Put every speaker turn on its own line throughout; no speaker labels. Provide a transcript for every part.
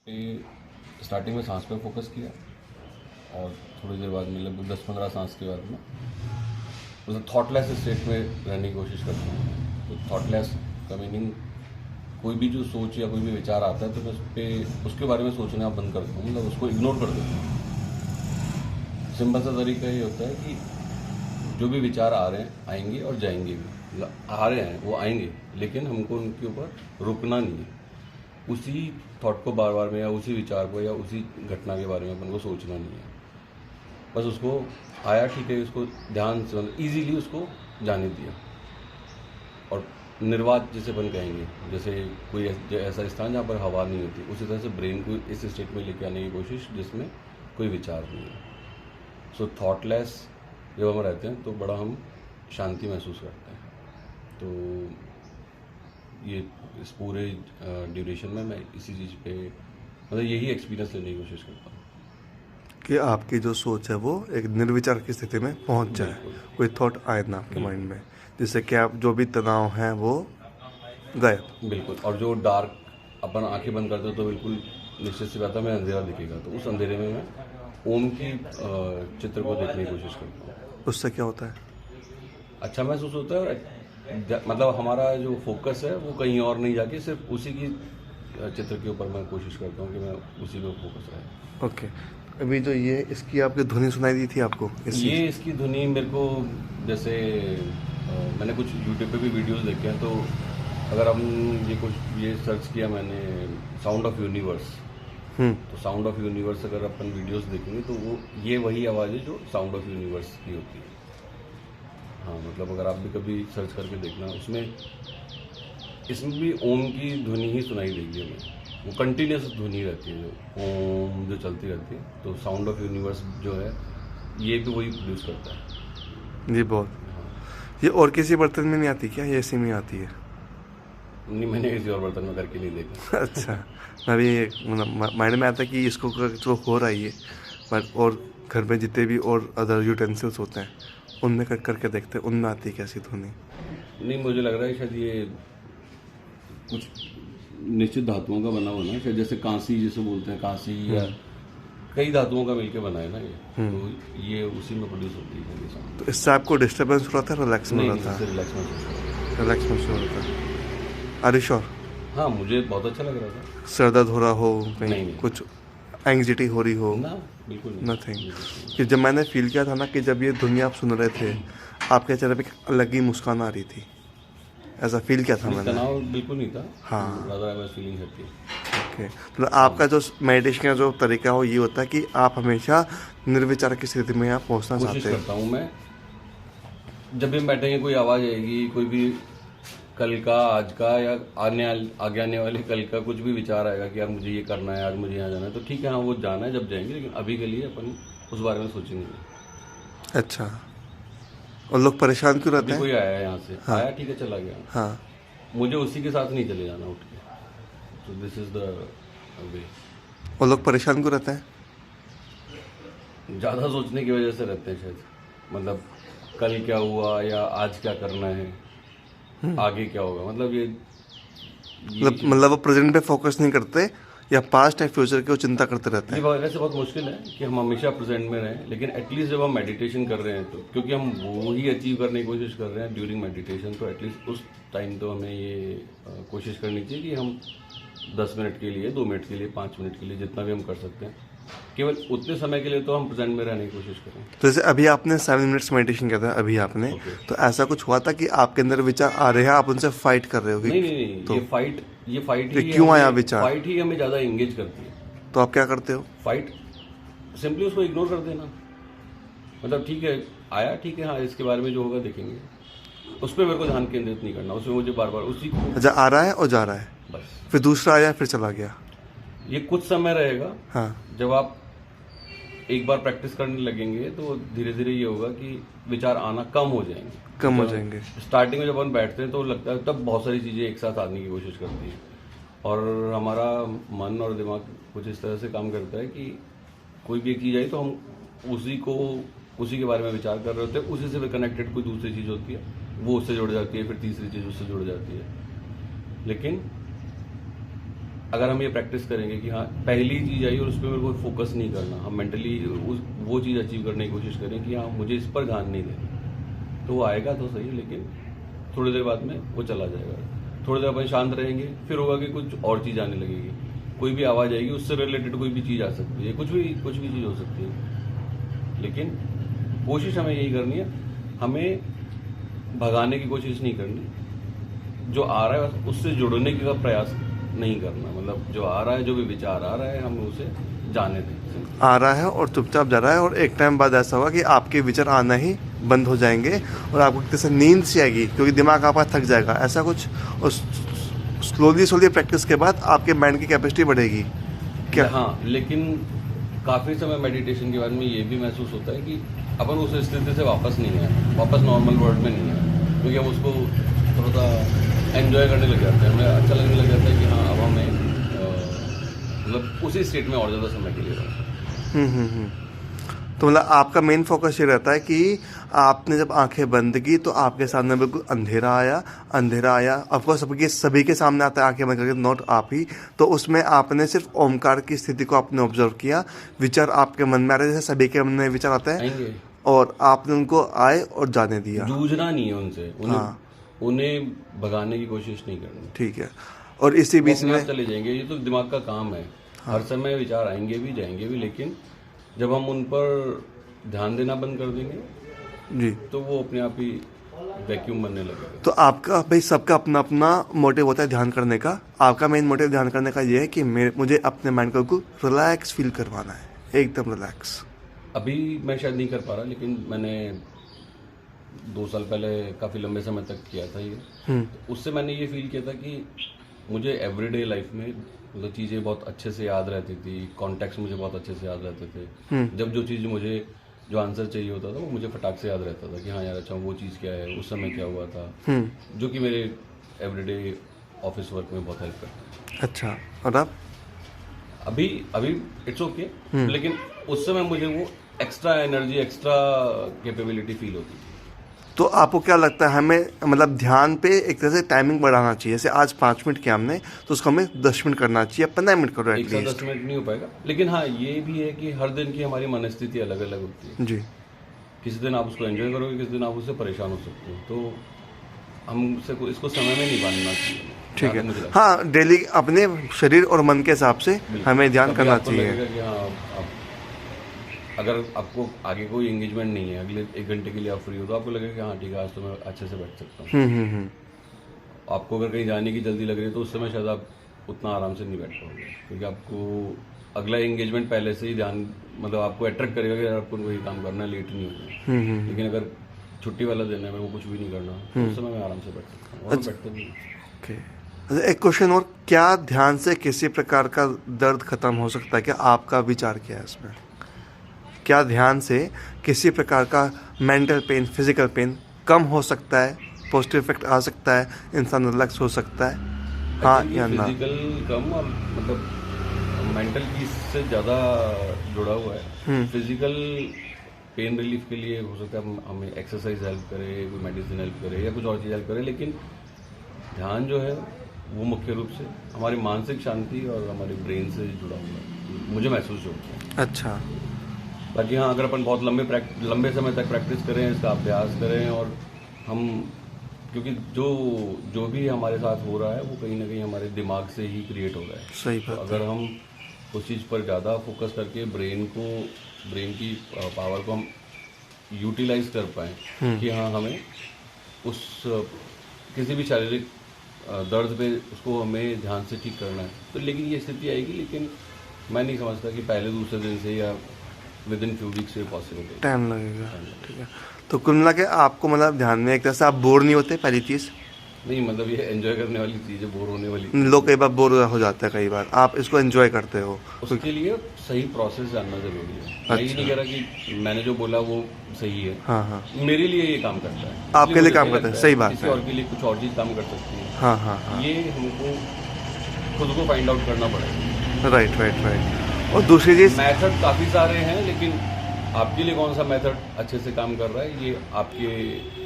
Starting में सांस पे फोकस किया और थोड़ी देर बाद मतलब 10-15 सांस के बाद में मतलब थॉटलेस स्टेट में रहने की कोशिश करता हूँ। तो थॉटलेस का मीनिंग कोई भी जो सोच या कोई भी विचार आता है तो मैं उसके बारे में सोचना बंद कर देता हूँ, मतलब उसको इग्नोर कर देता हूँ। सिंपल सा तरीका ये होता है कि जो भी विचार आ रहे हैं आएंगे और जाएंगे भी, मतलब आ रहे हैं वो आएंगे, लेकिन हमको उनके ऊपर रुकना नहीं है। उसी थॉट को बार बार में या उसी विचार को या उसी घटना के बारे में अपन को सोचना नहीं है। बस उसको आया ठीक है, उसको ध्यान से मतलब ईजीली उसको जाने दिया। और निर्वात जिसे अपन कहेंगे, जैसे कोई ऐसा स्थान जहाँ पर हवा नहीं होती, उसी तरह से ब्रेन को इस स्टेट में लेके आने की कोशिश जिसमें कोई विचार नहीं है। सो थॉटलेस जब हम रहते हैं तो बड़ा हम शांति महसूस करते हैं। तो ये इस पूरे ड्यूरेशन में मैं इसी चीज़ पे मतलब यही एक्सपीरियंस लेने की कोशिश करता हूँ
कि आपकी जो सोच है वो एक निर्विचार की स्थिति में पहुंच जाए,
बिल्कुल।
कोई थॉट आए ना आपके माइंड में, जिससे कि आप जो भी तनाव है वो गायब।
बिल्कुल। और जो डार्क अपन आंखें बंद करते हो तो बिल्कुल निश्चित सी बात है, मैं अंधेरा दिखेगा, तो उस अंधेरे में मैं ओम की चित्र को देखने की कोशिश करता हूँ।
उससे क्या होता है?
अच्छा महसूस होता है और मतलब हमारा जो फोकस है वो कहीं और नहीं जाके सिर्फ उसी की चित्र के ऊपर मैं कोशिश करता हूँ कि मैं उसी पे फोकस रहे।
ओके, अभी जो ये इसकी आपकी ध्वनि सुनाई दी थी आपको
ये इसकी धुनी मेरे को जैसे मैंने कुछ यूट्यूब पे भी वीडियोस देखे हैं, तो अगर हम ये सर्च किया मैंने साउंड ऑफ यूनिवर्स, तो साउंड ऑफ यूनिवर्स अगर अपन वीडियोस देखेंगे तो वो ये वही आवाज़ है जो साउंड ऑफ यूनिवर्स की होती है। हाँ, मतलब अगर आप भी कभी सर्च करके देखना, उसमें इसमें भी ओम की ध्वनि ही सुनाई देगी हमें। वो कंटिन्यूस ध्वनि रहती है, जो ओम जो चलती रहती है। तो साउंड ऑफ यूनिवर्स जो है ये भी वही प्रोड्यूस करता है।
जी बहुत। ये और किसी बर्तन में नहीं आती क्या, ये इसी में आती है?
नहीं, मैंने किसी और बर्तन में करके नहीं देखा।
अच्छा, मैं भी माइंड में आता है कि इसको जो हो रहा है ये, बट और घर में जितने भी और अदर यूटेंसिल्स होते हैं उनमें कट करके देखते हैं उनमें आती है कैसी ध्वनि।
नहीं, मुझे लग रहा है शायद ये कुछ निश्चित धातुओं का बना हुआ ना, शायद जैसे कांसी जिसे बोलते हैं, कांसी या कई धातुओं का मिलके बना है ना ये, तो ये उसी में प्रोड्यूस होती है ये साउंड।
तो इससे आपको डिस्टर्बेंस हो रहा था, रिलैक्स में
नहीं
हो
नहीं,
रहा
इससे
था?
रिलैक्स महसूस हो रहा है।
रिलैक्स में हो रहा था। Are you sure?
हाँ, मुझे बहुत अच्छा लग रहा था।
सर दर्द हो रहा हो कहीं,
नहीं।
कुछ एंग्जाइटी हो रही हो?
ना, बिल्कुल नहीं।
नथिंग। कि जब मैंने फील किया था ना कि जब ये दुनिया आप सुन रहे थे, आपके चेहरे पे एक अलग ही मुस्कान आ रही थी, ऐसा फील किया था
नहीं,
मैंने।
तनाव बिल्कुल नहीं था।
हाँ।
Rather I was feeling happy.
Okay, तो आपका जो मेडिटेशन का जो तरीका हो ये होता है कि आप हमेशा निर्विचार की स्थिति में आप पहुंचना
कोशिश
चाहते हैं।
करता हूँ मैं, जब भी हम बैठेंगे कोई आवाज़ आएगी, कोई भी कल का, आज का या आगे आने वाले कल का कुछ भी विचार आएगा कि यार मुझे ये करना है, आज मुझे यहाँ जाना है, तो ठीक है, हाँ वो जाना है जब जाएंगे, लेकिन अभी के लिए अपन उस बारे में सोचेंगे नहीं।
अच्छा, और लोग परेशान क्यों रहते
अभी कोई
हैं?
आया है यहाँ से, आया ठीक है, चला गया,
हाँ,
मुझे उसी के साथ नहीं चले जाना उठ के। तो दिस इज द वे।
और लोग परेशान क्यों रहते हैं?
ज़्यादा सोचने की वजह से रहते हैं शायद, मतलब कल क्या हुआ या आज क्या करना है, आगे क्या होगा, मतलब ये
मतलब वो प्रेजेंट पे फोकस नहीं करते, या पास्ट या फ्यूचर की वो चिंता करते रहते
ये
हैं?
वैसे बहुत मुश्किल है कि हम हमेशा प्रेजेंट में रहें, लेकिन एटलीस्ट जब हम मेडिटेशन कर रहे हैं तो, क्योंकि हम वो ही अचीव करने की कोशिश कर रहे हैं ड्यूरिंग मेडिटेशन, तो एटलीस्ट उस टाइम तो हमें ये कोशिश करनी चाहिए कि हम 10 मिनट के लिए, 2 मिनट के लिए, 5 मिनट के लिए, जितना भी हम कर सकते हैं, केवल उतने समय के लिए तो हम प्रेजेंट में रहने की कोशिश करें।
तो जैसे अभी आपने 7 मिनट्स मेडिटेशन किया था अभी आपने, तो ऐसा कुछ हुआ था कि आपके अंदर विचार आ रहे हैं, आप उनसे फाइट कर रहे हो?
नहीं नहीं नहीं, ये फाइट ही
क्यों आया विचार?
फाइट ही हमें ज़्यादा एंगेज करती है।
तो आप क्या करते हो?
फाइट सिंपली उसको इग्नोर कर देना, मतलब ठीक है, आया ठीक है, हाँ इसके बारे में जो होगा देखेंगे, उस पर मेरे को ध्यान केंद्रित नहीं करना, उसमें मुझे बार बार उसी को
अच्छा, आ रहा है और जा रहा है,
बस।
फिर दूसरा आया फिर चला गया।
ये कुछ समय रहेगा,
हाँ,
जब आप एक बार प्रैक्टिस करने लगेंगे तो धीरे धीरे ये होगा कि विचार आना कम हो जाएंगे।
कम हो जाएंगे।
स्टार्टिंग में जब अपन बैठते हैं तो लगता है तब बहुत सारी चीज़ें एक साथ आने की कोशिश करती है, और हमारा मन और दिमाग कुछ इस तरह से काम करता है कि कोई भी एक चीज़ आई तो हम उसी के बारे में विचार कर रहे होते हैं, उसी से कनेक्टेड कोई दूसरी चीज़ होती है, वो उससे जुड़ जाती है, फिर तीसरी चीज़ उससे जुड़ जाती है। लेकिन अगर हम ये प्रैक्टिस करेंगे कि हाँ पहली चीज़ आई और उस पर मेरे को फोकस नहीं करना, हम मेंटली वो चीज़ अचीव करने की कोशिश करें कि हाँ मुझे इस पर ध्यान नहीं देना, तो वो आएगा तो सही, लेकिन थोड़ी देर बाद में वो चला जाएगा। थोड़ी देर अपन शांत रहेंगे, फिर होगा कि कुछ और चीज़ आने लगेगी, कोई भी आवाज़ आएगी, उससे रिलेटेड कोई भी चीज़ आ सकती है, कुछ भी चीज़ हो सकती है। लेकिन कोशिश हमें यही करनी है, हमें भगाने की कोशिश नहीं करनी, जो आ रहा है उससे जुड़ने का प्रयास नहीं करना। मतलब जो आ रहा है, जो भी विचार आ रहा है, हम उसे जाने दें।
आ रहा है और चुपचाप जा रहा है, और एक टाइम बाद ऐसा होगा कि आपके विचार आना ही बंद हो जाएंगे और आपको जैसे नींद सी आएगी, क्योंकि दिमाग आपका थक जाएगा, ऐसा कुछ। और स्लोली प्रैक्टिस के बाद आपके माइंड की कैपेसिटी बढ़ेगी क्या?
हाँ, लेकिन काफ़ी समय मेडिटेशन के बाद में ये भी महसूस होता है कि अपन उस स्थिति से वापस नहीं आए, वापस नॉर्मल वर्ल्ड में नहीं आए, क्योंकि हम उसको थोड़ा सा एंजॉय करने लग जाते हैं, हमें अच्छा लगने लग जाता है कि हाँ अब हमें मतलब उसी स्टेट में और ज़्यादा समय के लिए रहना।
तो मतलब आपका मेन फोकस ये रहता है कि आपने जब आंखें बंद की तो आपके सामने बिल्कुल अंधेरा आया, ऑफकोर्स सभी के सामने आता है आंखें बंद करके, नॉट आप ही। तो उसमें आपने सिर्फ ओमकार की स्थिति को आपने ऑब्जर्व किया, विचार आपके मन में आ रहे, जैसे सभी के मन में विचार आते हैं, और आपने उनको आए और जाने दिया।
जूझना नहीं है उनसे, उन्हें भगाने की कोशिश नहीं करनी।
ठीक है। और इसी बीच में
चले जाएंगे, ये तो दिमाग का काम है। हर समय विचार आएंगे भी जाएंगे भी, लेकिन जब हम उन पर ध्यान देना बंद कर देंगे
जी,
तो वो अपने आप ही वैक्यूम बनने लगेगा।
तो आपका भाई सबका अपना अपना मोटिव होता है ध्यान करने का। आपका मेन मोटिव ध्यान करने का ये है कि मुझे अपने माइंड को रिलैक्स फील करवाना है, एकदम रिलैक्स।
अभी मैं शायद नहीं कर पा रहा, लेकिन मैंने 2 साल पहले काफ़ी लंबे समय तक किया था ये। तो उससे मैंने ये फील किया था कि मुझे एवरीडे लाइफ में मतलब चीज़ें बहुत अच्छे से याद रहती थी, कॉन्टेक्स्ट मुझे बहुत अच्छे से याद रहते थे। जब जो चीज़ मुझे जो आंसर चाहिए होता था वो मुझे फटाक से याद रहता था कि हाँ यार अच्छा वो चीज़ क्या है, उस समय क्या हुआ था, जो कि मेरे एवरीडे ऑफिस वर्क में बहुत हेल्प करता है।
अच्छा, और आप?
अभी इट्स ओके, लेकिन उस समय मुझे वो extra energy, extra capability feel होती थी।
तो आपको क्या लगता है हमें मतलब ध्यान पे एक तरह से टाइमिंग बढ़ाना चाहिए? जैसे आज 5 मिनट किया हमने तो उसको हमें 10 मिनट करना चाहिए, 15 मिनट करो
एक साथ
एटलीस्ट।
10 मिनट नहीं हो पाएगा, लेकिन हाँ ये भी है कि हर दिन की हमारी मनस्थिति अलग अलग होती है।
जी,
किसी दिन आप उसको एंजॉय करोगे, किसी दिन आप उससे परेशान हो सकते हो, तो हमसे इसको समय में नहीं बांधना चाहिए।
ठीक है। हाँ, डेली अपने शरीर और मन के हिसाब से हमें ध्यान करना चाहिए।
कि हाँ अगर आपको आगे कोई एंगेजमेंट नहीं है, अगले 1 घंटे के लिए आप फ्री हो, तो आपको लगेगा कि हाँ ठीक है आज तो मैं अच्छे से बैठ सकता हूँ। आपको अगर कहीं जाने की जल्दी लग रही है तो उस समय शायद आप उतना आराम से नहीं बैठ पाओगे, क्योंकि आपको अगला एंगेजमेंट पहले से ही ध्यान मतलब आपको अट्रैक्ट करेगा कि आपको वही काम करना है, लेट नहीं होना। लेकिन अगर छुट्टी वाला दिन है, मेरे को कुछ भी नहीं करना, तो उस समय मैं आराम से बैठ सकता हूँ, और बैठते भी।
ओके, एक क्वेश्चन और, क्या ध्यान से किसी प्रकार का दर्द खत्म हो सकता है? क्या आपका विचार क्या है इसमें? क्या ध्यान से किसी प्रकार का मेंटल पेन, फिजिकल पेन कम हो सकता है? पॉजिटिव इफेक्ट आ सकता है, इंसान रिलैक्स हो सकता है, हाँ या ना?
फिजिकल कम और मतलब मेंटल पीस से ज़्यादा जुड़ा हुआ है। फिजिकल पेन रिलीफ के लिए हो सकता है हमें एक्सरसाइज हेल्प करे, कोई मेडिसिन हेल्प करे या कुछ और चीज़ हेल्प करे, लेकिन ध्यान जो है वो मुख्य रूप से हमारी मानसिक शांति और हमारे ब्रेन से जुड़ा हुआ है, मुझे महसूस होता है।
अच्छा,
बाकी हाँ अगर अपन बहुत लंबे समय तक प्रैक्टिस करें, इसका अभ्यास करें, और हम क्योंकि जो भी हमारे साथ हो रहा है वो कहीं ना कहीं हमारे दिमाग से ही क्रिएट हो रहा है।
सही
तो
बात।
अगर हम उस चीज़ पर ज़्यादा फोकस करके ब्रेन की पावर को हम यूटिलाइज कर पाएँ कि हाँ हमें उस किसी भी शारीरिक दर्द पे उसको हमें ध्यान से ठीक करना है, तो लेकिन ये स्थिति आएगी, लेकिन मैं नहीं समझता कि पहले दूसरे दिन से या विद इन फ्यू वीक्स से पॉसिबल है,
टाइम लगेगा। ठीक है, तो कुल मिला के आपको मतलब ध्यान में एक तरह से आप बोर नहीं होते? पहली चीज़
नहीं, मतलब ये एंजॉय करने वाली चीज़ है, बोर होने वाली
लोग कई बार बोर हो जाते हैं, कई बार आप इसको एंजॉय करते हो।
उसके लिए सही प्रोसेस जानना जरूरी है। मैं ये नहीं कह रहा कि मैंने जो बोला वो सही है,
हाँ हाँ,
मेरे लिए ये काम करता है,
आपके लिए काम करता है, सही बात
किसी
है।
और के लिए कुछ और चीज़ काम कर सकती है।
हाँ हाँ हाँ,
ये हमको खुद को फाइंड आउट करना पड़ेगा।
राइट। और दूसरी चीज़,
मेथड काफ़ी सारे हैं, लेकिन आपके लिए कौन सा मेथड अच्छे से काम कर रहा है ये आपके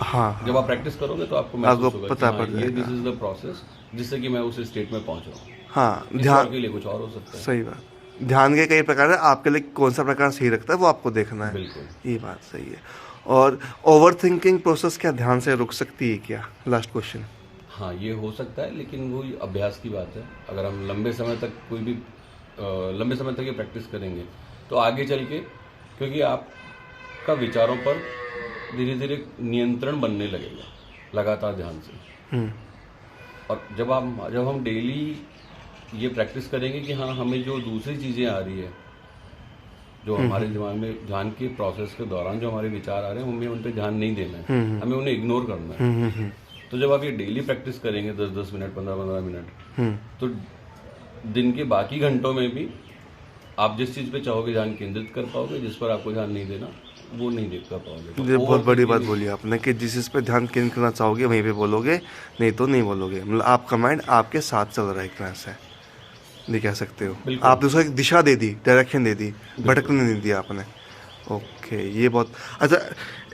हाँ,
जब आप प्रैक्टिस करोगे तो आपको महसूस होगा
पता
कि
पड़
हाँ, ये
जाएगा।
दिस इज द प्रोसेस जिससे कि मैं उस स्टेट में पहुंच रहा हूँ।
हाँ,
किसी
ध्यान
और के लिए कुछ और हो सकता है।
सही बात। ध्यान के कई प्रकार है, आपके लिए कौन सा प्रकार सही लगता है वो आपको देखना है।
बिल्कुल।
ये बात सही है। और ओवर थिंकिंग प्रोसेस क्या ध्यान से रुक सकती है क्या? Last question.
हाँ, ये हो सकता है, लेकिन वो अभ्यास की बात है। अगर हम लंबे समय तक लंबे समय तक ये प्रैक्टिस करेंगे तो आगे चल के, क्योंकि आपका विचारों पर धीरे धीरे नियंत्रण बनने लगेगा लगातार ध्यान से। और जब हम डेली ये प्रैक्टिस करेंगे कि हाँ, हमें जो दूसरी चीज़ें आ रही है, जो हमारे दिमाग में ध्यान के प्रोसेस के दौरान जो हमारे विचार आ रहे हैं, हमें उन पर ध्यान नहीं देना है, हमें उन्हें इग्नोर करना है। तो जब आप ये डेली प्रैक्टिस करेंगे 10-10 मिनट, 15-15 मिनट, तो दिन के बाकी घंटों में भी आप जिस चीज़ पे चाहोगे ध्यान केंद्रित कर पाओगे, जिस पर आपको ध्यान नहीं देना वो नहीं देख कर पाओगे। तो
ये बहुत बड़ी बात बोली आपने कि जिस चीज़ पे ध्यान केंद्रित करना चाहोगे वहीं पे बोलोगे, नहीं तो नहीं बोलोगे। मतलब आपका माइंड आपके साथ चल रहा है एक तरह से, ये कह सकते हो।
बिल्कुल।
आपने उसको एक दिशा दे दी, डायरेक्शन दे दी, भटकने नहीं दिया आपने। ओके, ये बहुत अच्छा।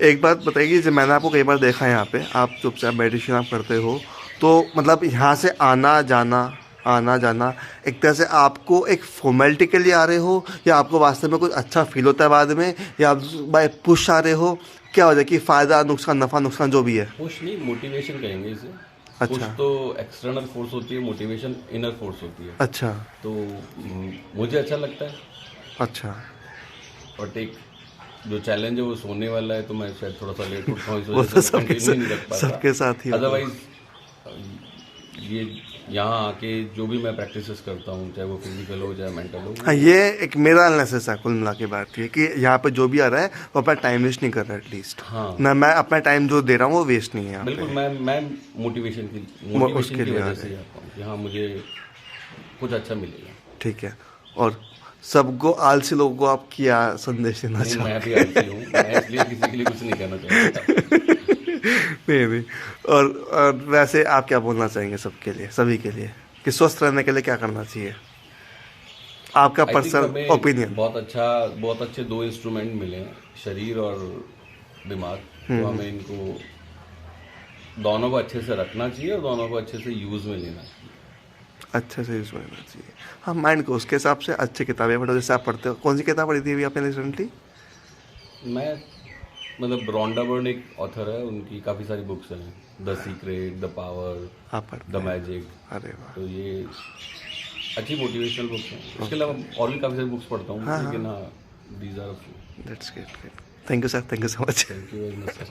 एक बात बताइए, जब मैंने आपको कई बार देखा है यहाँ पे, आप चुपचाप मेडिटेशन आप करते हो, तो मतलब यहाँ से आना जाना एक तरह से आपको एक फॉर्मेलिटी के लिए आ रहे हो, या आपको वास्तव में कुछ अच्छा फील होता है बाद में, या आप बाय पुश आ रहे हो? क्या हो जाए कि फ़ायदा नुकसान, नफ़ा नुकसान जो भी है?
पुश नहीं, मोटिवेशन कहेंगे इसे।
अच्छा।
पुश तो एक्सटर्नल फोर्स होती है, मोटिवेशन इनर फोर्स होती है।
अच्छा
तो मुझे अच्छा लगता है।
अच्छा।
और एक जो चैलेंज है वो सोने वाला है, तो मैं शायद थोड़ा सा लेट उठता हूँ, इस
वो
वजह
तो
से मैं कंटिन्यू नहीं रख पाता।
सबके साथ ही होता है।
अदरवाइज ये यहाँ आके जो भी मैं प्रैक्टिसेस करता हूँ, चाहे वो फिजिकल हो चाहे मेंटल हो,
हाँ, ये एक मेरा एनालिसिस है कुल मिला के बात ये कि यहाँ पे जो भी आ रहा है वो अपना टाइम वेस्ट नहीं कर रहा है एटलीस्ट।
हाँ
ना मैं अपना टाइम जो दे रहा हूँ वो वेस्ट नहीं है यहाँ
बिल्कुल।
पे।
मैं मोटिवेशन
उसके
की
लिए आ
वजह से ही आता हूँ कि हाँ, मुझे कुछ अच्छा मिलेगा।
ठीक है। और सबको, आलसी लोगों को आप क्या संदेश देना
नहीं,
चाहोगे?
मैं भी आलसी हूँ, मैं इसलिए किसी के लिए कुछ नहीं कहना चाहता।
नहीं। और वैसे आप क्या बोलना चाहेंगे सबके लिए, सभी के लिए, कि स्वस्थ रहने के लिए क्या करना चाहिए? आपका
I think
पर्सनल
हमें
ओपिनियन।
बहुत अच्छे 2 इंस्ट्रूमेंट मिले हैं, शरीर और दिमाग। तो हमें इनको दोनों को अच्छे से रखना चाहिए और दोनों को अच्छे से यूज में लेना चाहिए।
अच्छे से यूज करना चाहिए। हाँ, माइंड को उसके हिसाब से अच्छी किताबें पढ़ो, जैसे आप पढ़ते हो। कौन सी किताब पढ़ी थी अभी आपने रिसेंटली?
मैं मतलब रॉन्डा बर्न एक ऑथर है, उनकी काफ़ी सारी बुक्स हैं, द सीक्रेट, द पावर,
आप पढ़ते
द
हैं?
मैजिक।
अरे वाह।
तो ये अच्छी मोटिवेशनल बुक्स हैं। उसके अलावा और भी काफ़ी सारी बुक्स पढ़ता हूँ, लेकिन हाँ, these are
that's great. Thank you sir, thank you so much.
Thank you very much sir.